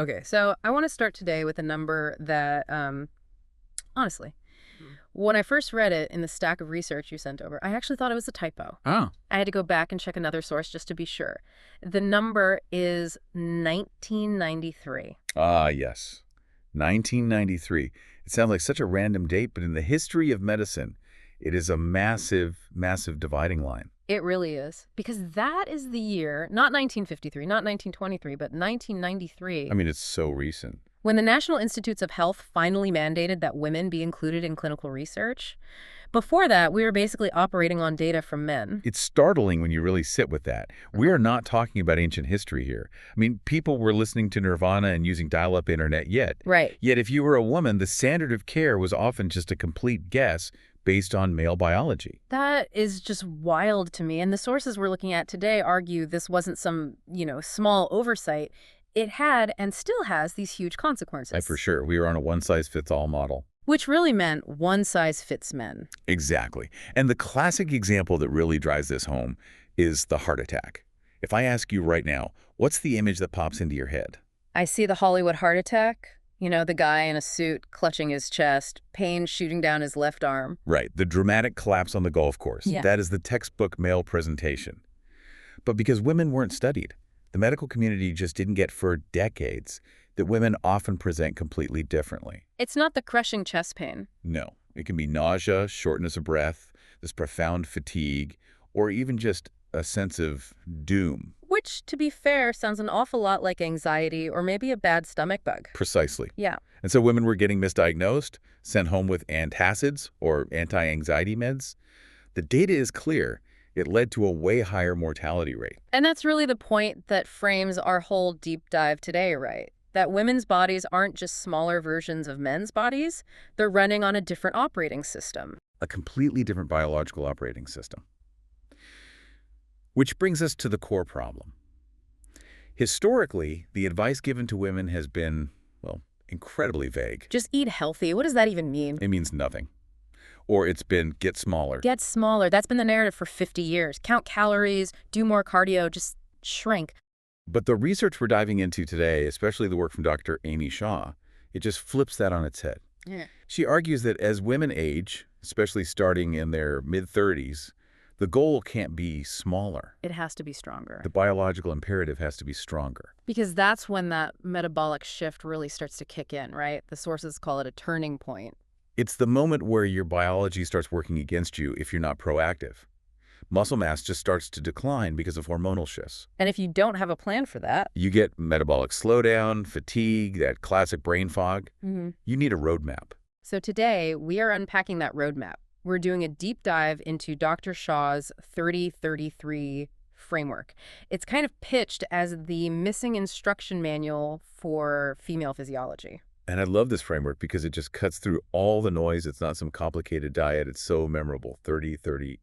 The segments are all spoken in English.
Okay, so I want to start today with a number that, honestly, when I first read it in the stack of research you sent over, I actually thought it was a typo. Oh, I had to go back and check another source just to be sure. The number is 1993. ah, yes. 1993. It sounds like such a random date, but in the history of medicine, it is a massive, massive dividing line. It really is. Because that is the year, not 1953, not 1923, but 1993, I mean, it's so recent. when the National Institutes of Health finally mandated that women be included in clinical research. Before that, we were basically operating on data from men. It's startling when you really sit with that. We are not talking about ancient history here. I mean, people were listening to Nirvana and using dial-up internet yet. Right. Yet if you were a woman, the standard of care was often just a complete guess based on male biology. That is just wild to me. And the sources we're looking at today argue this wasn't some, small oversight. It had and still has these huge consequences. For sure. We were on a one-size-fits-all model. Which really meant one size fits men. Exactly. And the classic example that really drives this home is the heart attack. If I ask you right now, what's the image that pops into your head? I see the Hollywood heart attack. The guy in a suit clutching his chest, pain shooting down his left arm. Right, the dramatic collapse on the golf course. Yeah. That is the textbook male presentation. But because women weren't studied, the medical community just didn't get for decades that women often present completely differently. It's not the crushing chest pain. No, it can be nausea, shortness of breath, this profound fatigue, or even just a sense of doom. Which, to be fair, sounds an awful lot like anxiety or maybe a bad stomach bug. Precisely. Yeah. And so women were getting misdiagnosed, sent home with antacids or anti-anxiety meds. The data is clear. It led to a way higher mortality rate. And that's really the point that frames our whole deep dive today, right? That women's bodies aren't just smaller versions of men's bodies. They're running on a different operating system. A completely different biological operating system. Which brings us to the core problem. Historically, the advice given to women has been, well, incredibly vague. Just eat healthy. What does that even mean? It means nothing. Or it's been get smaller. Get smaller. That's been the narrative for 50 years. Count calories, do more cardio, just shrink. But the research we're diving into today, especially the work from Dr. Amy Shah, it just flips that on its head. Yeah. She argues that as women age, especially starting in their mid-30s, the goal can't be smaller. It has to be stronger. The biological imperative has to be stronger. Because that's when that metabolic shift really starts to kick in, right? The sources call it a turning point. It's the moment where your biology starts working against you if you're not proactive. Muscle mass just starts to decline because of hormonal shifts. And if you don't have a plan for that, You get metabolic slowdown, fatigue, that classic brain fog. You need a roadmap. So today, we are unpacking that roadmap. We're doing a deep dive into Dr. Shah's 30-33 framework. It's kind of pitched as the missing instruction manual for female physiology. And I love this framework because it just cuts through all the noise. It's not some complicated diet. It's so memorable. 30-33.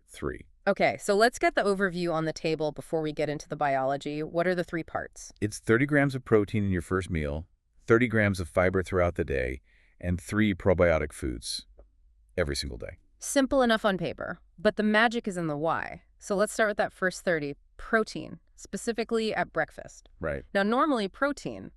Okay, so let's get the overview on the table before we get into the biology. What are the three parts? It's 30 grams of protein in your first meal, 30 grams of fiber throughout the day, and 3 probiotic foods every single day. Simple enough on paper, but the magic is in the why. So let's start with that first 30, protein, specifically at breakfast. Right. Now, normally protein,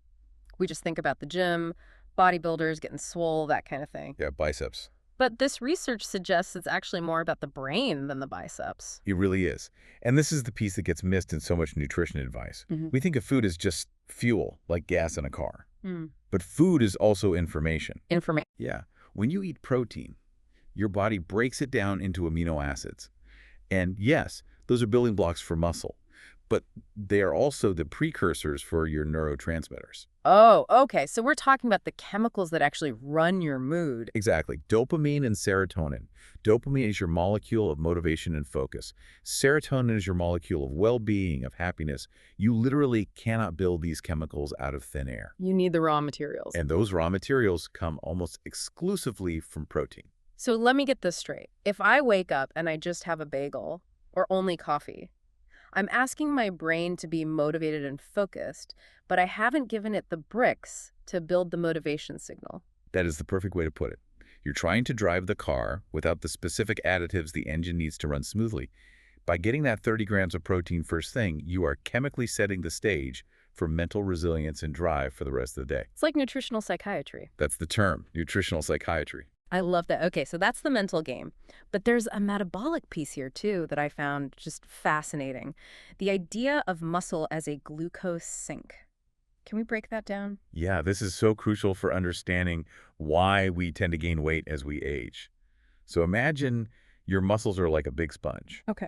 we just think about the gym, bodybuilders getting swole, that kind of thing. Yeah, biceps. But this research suggests it's actually more about the brain than the biceps. It really is. And this is the piece that gets missed in so much nutrition advice. We think of food as just fuel, like gas in a car. But food is also information. Information. Yeah. When you eat protein, your body breaks it down into amino acids. And yes, those are building blocks for muscle, but they are also the precursors for your neurotransmitters. Oh, okay. So we're talking about the chemicals that actually run your mood. Exactly. Dopamine and serotonin. Dopamine is your molecule of motivation and focus. Serotonin is your molecule of well-being, of happiness. You literally cannot build these chemicals out of thin air. You need the raw materials. And those raw materials come almost exclusively from protein. So let me get this straight. If I wake up and I just have a bagel or only coffee, I'm asking my brain to be motivated and focused, but I haven't given it the bricks to build the motivation signal. That is the perfect way to put it. You're trying to drive the car without the specific additives the engine needs to run smoothly. By getting that 30 grams of protein first thing, you are chemically setting the stage for mental resilience and drive for the rest of the day. It's like nutritional psychiatry. That's the term, nutritional psychiatry. I love that. Okay, so that's the mental game. But there's a metabolic piece here, too, that I found just fascinating. The idea of muscle as a glucose sink. Can we break that down? Yeah, this is so crucial for understanding why we tend to gain weight as we age. So imagine your muscles are like a big sponge. Okay.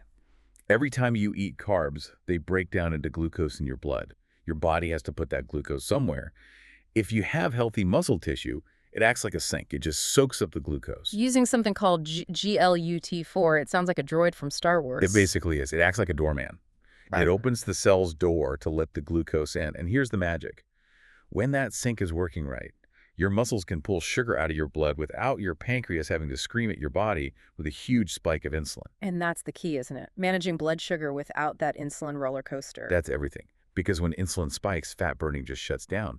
Every time you eat carbs, they break down into glucose in your blood. Your body has to put that glucose somewhere. If you have healthy muscle tissue, it acts like a sink. It just soaks up the glucose. Using something called GLUT4, it sounds like a droid from Star Wars. It basically is. It acts like a doorman. It opens the cell's door to let the glucose in. And here's the magic. When that sink is working right, your muscles can pull sugar out of your blood without your pancreas having to scream at your body with a huge spike of insulin. And that's the key, isn't it? Managing blood sugar without that insulin roller coaster. That's everything. Because when insulin spikes, fat burning just shuts down.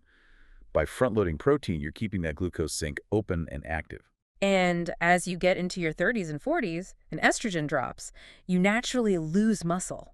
By front-loading protein, you're keeping that glucose sink open and active. And as you get into your 30s and 40s and estrogen drops, you naturally lose muscle.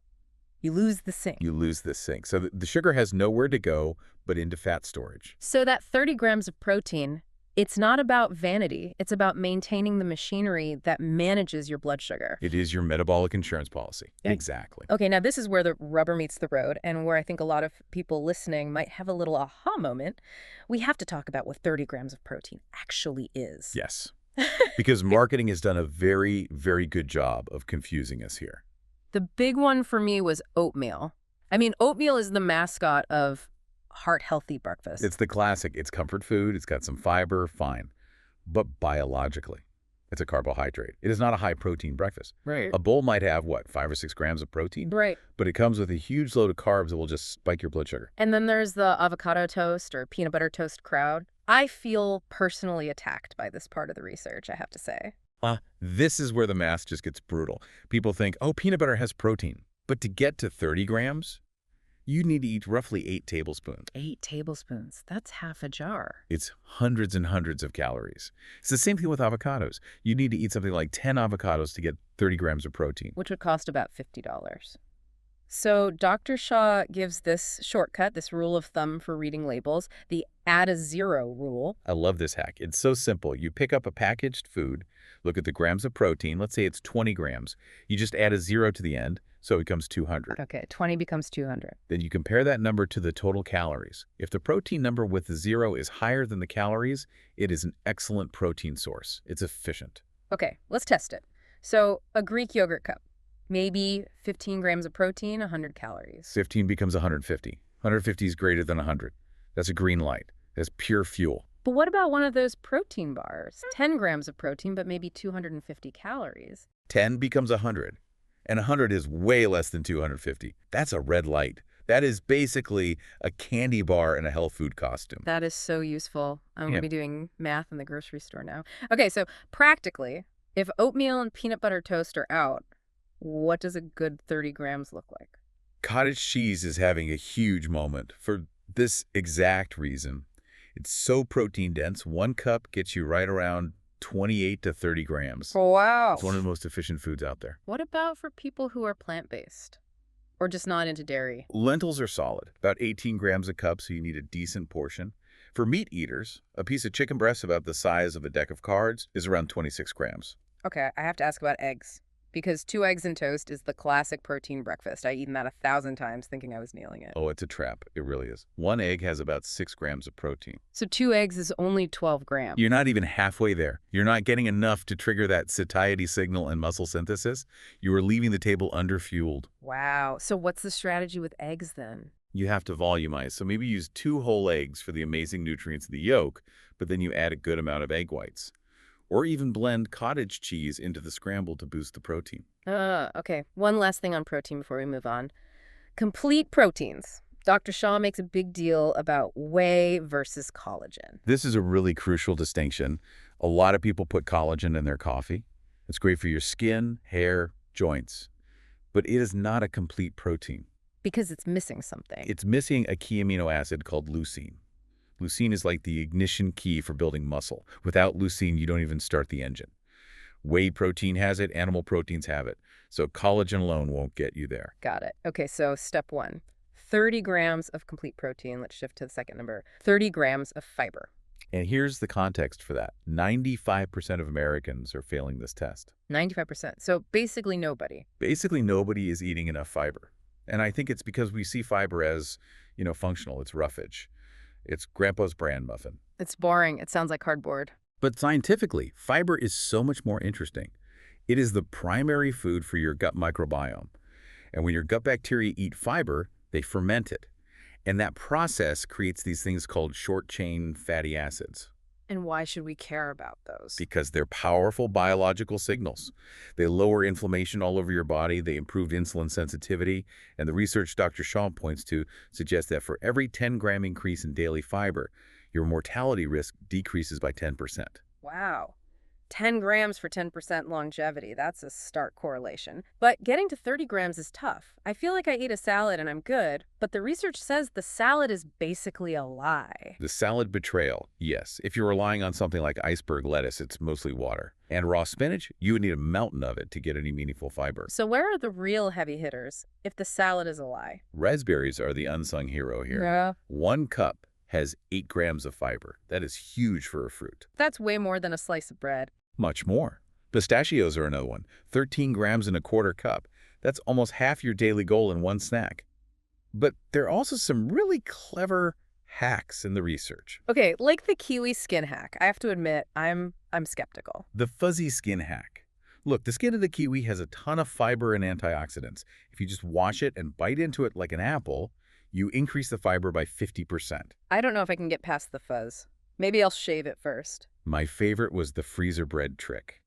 You lose the sink. You lose this sink. So the sugar has nowhere to go but into fat storage. So that 30 grams of protein, it's not about vanity. It's about maintaining the machinery that manages your blood sugar. It is your metabolic insurance policy. Yeah. Exactly. Okay, now this is where the rubber meets the road and where I think a lot of people listening might have a little aha moment. We have to talk about what 30 grams of protein actually is. Yes. Because marketing has done a very, very good job of confusing us here. The big one for me was oatmeal. I mean, oatmeal is the mascot of heart-healthy breakfast. It's the classic. It's comfort food. It's got some fiber, fine. But biologically, it's a carbohydrate. It is not a high-protein breakfast. Right. A bowl might have, what, 5 or 6 grams of protein? Right. But it comes with a huge load of carbs that will just spike your blood sugar. And then there's the avocado toast or peanut butter toast crowd. I feel personally attacked by this part of the research, I have to say. This is where the math just gets brutal. People think, oh, peanut butter has protein. But to get to 30 grams, you need to eat roughly 8 tablespoons. 8 tablespoons. That's half a jar. It's hundreds and hundreds of calories. It's the same thing with avocados. You need to eat something like 10 avocados to get 30 grams of protein. Which would cost about $50. So Dr. Shah gives this shortcut, this rule of thumb for reading labels, the add a zero rule. I love this hack. It's so simple. You pick up a packaged food, look at the grams of protein. Let's say it's 20 grams. You just add a 0 to the end, so it becomes 200. Okay, 20 becomes 200. Then you compare that number to the total calories. If the protein number with the 0 is higher than the calories, it is an excellent protein source. It's efficient. Okay, let's test it. So a Greek yogurt cup, maybe 15 grams of protein, 100 calories. 15 becomes 150. 150 is greater than 100. That's a green light. That's pure fuel. But what about one of those protein bars? 10 grams of protein, but maybe 250 calories. 10 becomes 100. And 100 is way less than 250. That's a red light. That is basically a candy bar in a health food costume. That is so useful. I'm going to be doing math in the grocery store now. Okay, so practically, if oatmeal and peanut butter toast are out, what does a good 30 grams look like? Cottage cheese is having a huge moment for this exact reason. It's so protein dense, 1 cup gets you right around 28 to 30 grams. Wow. It's one of the most efficient foods out there. What about for people who are plant-based or just not into dairy? Lentils are solid, about 18 grams a cup, so you need a decent portion. For meat eaters, a piece of chicken breast about the size of a deck of cards is around 26 grams. Okay, I have to ask about eggs. Because 2 eggs and toast is the classic protein breakfast. I've eaten that 1,000 times thinking I was nailing it. Oh, it's a trap. It really is. 1 egg has about 6 grams of protein. So 2 eggs is only 12 grams. You're not even halfway there. You're not getting enough to trigger that satiety signal and muscle synthesis. You are leaving the table underfueled. Wow. So what's the strategy with eggs then? You have to volumize. So maybe use 2 whole eggs for the amazing nutrients in the yolk, but then you add a good amount of egg whites. Or even blend cottage cheese into the scramble to boost the protein. Okay. One last thing on protein before we move on. Complete proteins. Dr. Shah makes a big deal about whey versus collagen. This is a really crucial distinction. A lot of people put collagen in their coffee. It's great for your skin, hair, joints. But it is not a complete protein. Because it's missing something. It's missing a key amino acid called leucine. Leucine is like the ignition key for building muscle. Without leucine, you don't even start the engine. Whey protein has it, animal proteins have it. So collagen alone won't get you there. Got it. Okay, so step 1. 30 grams of complete protein. Let's shift to the second number. 30 grams of fiber. And here's the context for that. 95% of Americans are failing this test. 95%. So basically nobody. Basically, nobody is eating enough fiber. And I think it's because we see fiber as, functional. It's roughage. It's grandpa's bran muffin. It's boring. It sounds like cardboard. But scientifically, fiber is so much more interesting. It is the primary food for your gut microbiome. And when your gut bacteria eat fiber, they ferment it. And that process creates these things called short-chain fatty acids. And why should we care about those? Because they're powerful biological signals. They lower inflammation all over your body, they improve insulin sensitivity, and the research Dr. Shah points to suggests that for every 10-gram increase in daily fiber, your mortality risk decreases by 10%. Wow. 10 grams for 10% longevity. That's a stark correlation. But getting to 30 grams is tough. I feel like I eat a salad and I'm good, but the research says the salad is basically a lie. The salad betrayal, yes. If you're relying on something like iceberg lettuce, it's mostly water. And raw spinach, you would need a mountain of it to get any meaningful fiber. So where are the real heavy hitters if the salad is a lie? Raspberries are the unsung hero here. Yeah. 1 cup has 8 grams of fiber. That is huge for a fruit. That's way more than a slice of bread. Much more. Pistachios are another one. 13 grams in a quarter cup. That's almost half your daily goal in one snack. But there are also some really clever hacks in the research. Okay, like the kiwi skin hack. I have to admit, I'm skeptical. The fuzzy skin hack. Look, the skin of the kiwi has a ton of fiber and antioxidants. If you just wash it and bite into it like an apple, you increase the fiber by 50%. I don't know if I can get past the fuzz. Maybe I'll shave it first. My favorite was the freezer bread trick.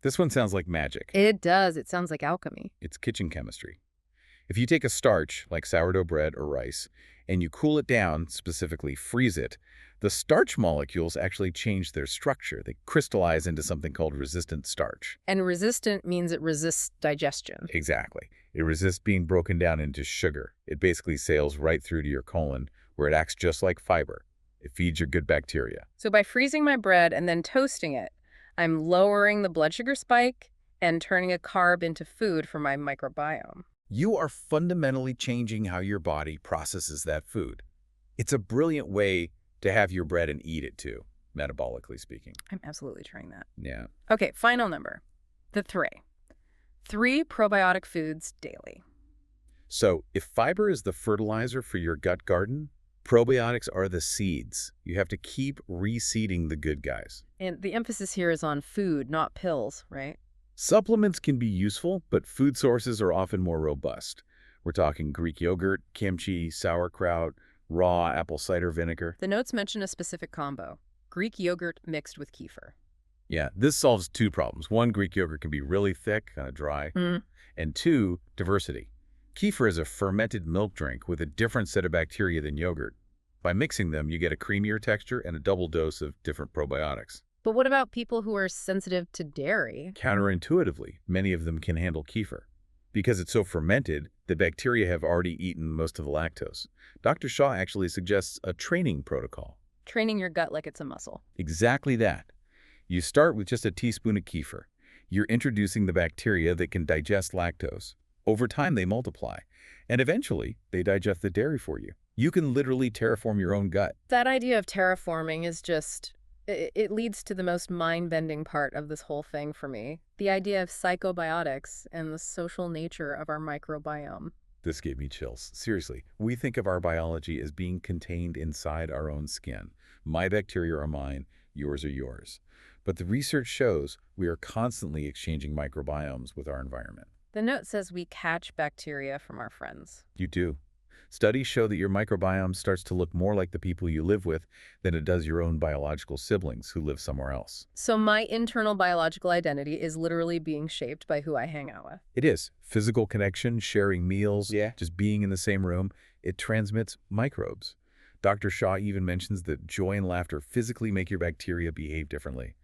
This one sounds like magic. It does. It sounds like alchemy. It's kitchen chemistry. If you take a starch, like sourdough bread or rice, and you cool it down, specifically freeze it, the starch molecules actually change their structure. They crystallize into something called resistant starch. And resistant means it resists digestion. Exactly. It resists being broken down into sugar. It basically sails right through to your colon, where it acts just like fiber. It feeds your good bacteria. So by freezing my bread and then toasting it, I'm lowering the blood sugar spike and turning a carb into food for my microbiome. You are fundamentally changing how your body processes that food. It's a brilliant way to have your bread and eat it too, metabolically speaking. I'm absolutely trying that. Yeah. Okay, final number. The 3. 3 probiotic foods daily. So if fiber is the fertilizer for your gut garden, probiotics are the seeds. You have to keep reseeding the good guys. And the emphasis here is on food, not pills, right? Supplements can be useful, but food sources are often more robust. We're talking Greek yogurt, kimchi, sauerkraut, raw apple cider vinegar. The notes mention a specific combo, Greek yogurt mixed with kefir. Yeah, this solves 2 problems. 1, Greek yogurt can be really thick, kind of dry. And 2, diversity. Kefir is a fermented milk drink with a different set of bacteria than yogurt. By mixing them, you get a creamier texture and a double dose of different probiotics. But what about people who are sensitive to dairy? Counterintuitively, many of them can handle kefir. Because it's so fermented, the bacteria have already eaten most of the lactose. Dr. Shah actually suggests a training protocol. Training your gut like it's a muscle. Exactly that. You start with just a teaspoon of kefir. You're introducing the bacteria that can digest lactose. Over time, they multiply, and eventually, they digest the dairy for you. You can literally terraform your own gut. That idea of terraforming is just, it leads to the most mind-bending part of this whole thing for me. The idea of psychobiotics and the social nature of our microbiome. This gave me chills. Seriously, we think of our biology as being contained inside our own skin. My bacteria are mine, yours are yours. But the research shows we are constantly exchanging microbiomes with our environment. The note says we catch bacteria from our friends. You do. Studies show that your microbiome starts to look more like the people you live with than it does your own biological siblings who live somewhere else. So my internal biological identity is literally being shaped by who I hang out with. It is. Physical connection, sharing meals, just being in the same room, it transmits microbes. Dr. Shah even mentions that joy and laughter physically make your bacteria behave differently.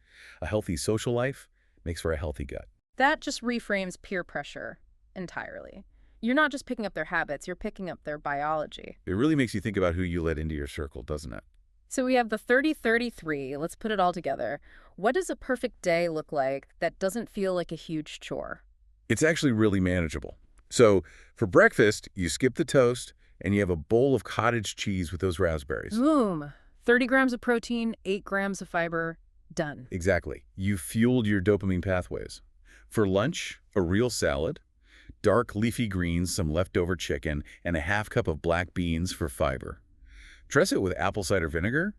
A healthy social life makes for a healthy gut. That just reframes peer pressure entirely. You're not just picking up their habits, you're picking up their biology. It really makes you think about who you let into your circle, doesn't it? So we have the 30-33. Let's put it all together. What does a perfect day look like that doesn't feel like a huge chore? It's actually really manageable. So for breakfast, you skip the toast and you have a bowl of cottage cheese with those raspberries. Boom. 30 grams of protein, 8 grams of fiber, done. Exactly. You fueled your dopamine pathways. For lunch, a real salad, dark leafy greens, some leftover chicken, and a half cup of black beans for fiber. Dress it with apple cider vinegar.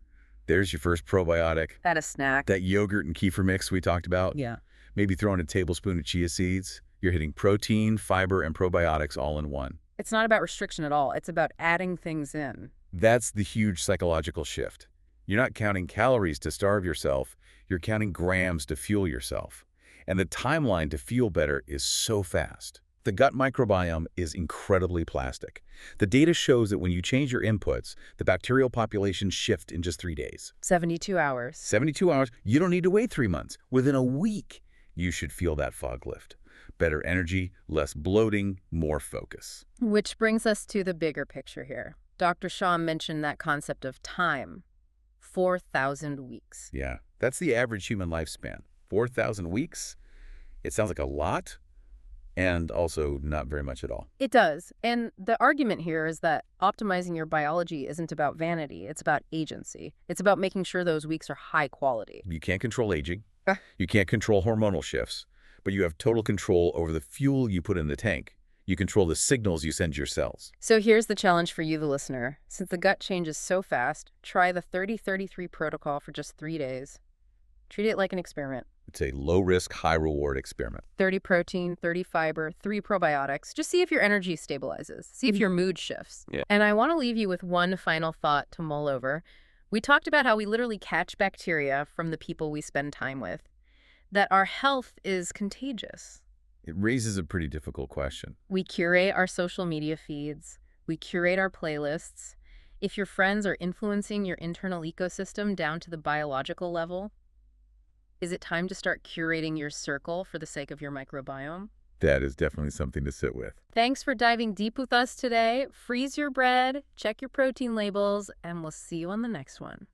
There's your first probiotic. That a snack. That yogurt and kefir mix we talked about. Yeah. Maybe throw in a tablespoon of chia seeds. You're hitting protein, fiber, and probiotics all in one. It's not about restriction at all. It's about adding things in. That's the huge psychological shift. You're not counting calories to starve yourself. You're counting grams to fuel yourself. And the timeline to feel better is so fast. The gut microbiome is incredibly plastic. The data shows that when you change your inputs, the bacterial populations shift in just 3 days. 72 hours. 72 hours, you don't need to wait 3 months. Within a week, you should feel that fog lift. Better energy, less bloating, more focus. Which brings us to the bigger picture here. Dr. Shah mentioned that concept of time. 4,000 weeks. Yeah, that's the average human lifespan. 4,000 weeks? It sounds like a lot, and also not very much at all. It does. And the argument here is that optimizing your biology isn't about vanity. It's about agency. It's about making sure those weeks are high quality. You can't control aging. You can't control hormonal shifts, but you have total control over the fuel you put in the tank. You control the signals you send your cells. So here's the challenge for you, the listener. Since the gut changes so fast, try the 30-33 protocol for just 3 days. Treat it like an experiment. It's a low-risk, high-reward experiment. 30 protein, 30 fiber, 3 probiotics. Just see if your energy stabilizes. See if your mood shifts. Yeah. And I want to leave you with one final thought to mull over. We talked about how we literally catch bacteria from the people we spend time with. That our health is contagious. It raises a pretty difficult question. We curate our social media feeds. We curate our playlists. If your friends are influencing your internal ecosystem down to the biological level, is it time to start curating your circle for the sake of your microbiome? That is definitely something to sit with. Thanks for diving deep with us today. Freeze your bread, check your protein labels, and we'll see you on the next one.